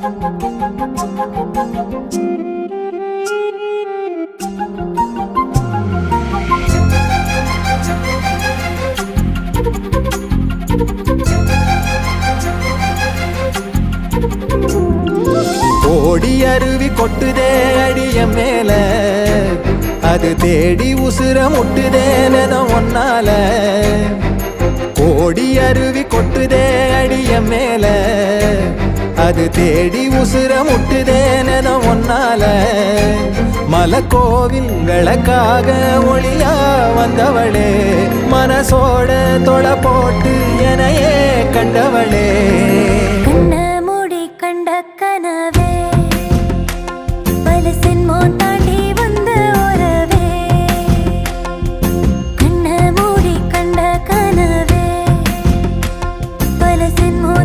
ஓடி அருவி கொட்டுதே அடிய மேல, அது தேடி உசுர முட்டுதேன ஒன்னால. ஓடி அருவி கொட்டுதே அடிய மேல, அது தேடி உசுர முட்டுதேன ஒன்னால. மலக்கோவில் விளக்காக ஒளியா வந்தவளே, மனசோட தொட போட்டு எனையே கண்டவளே.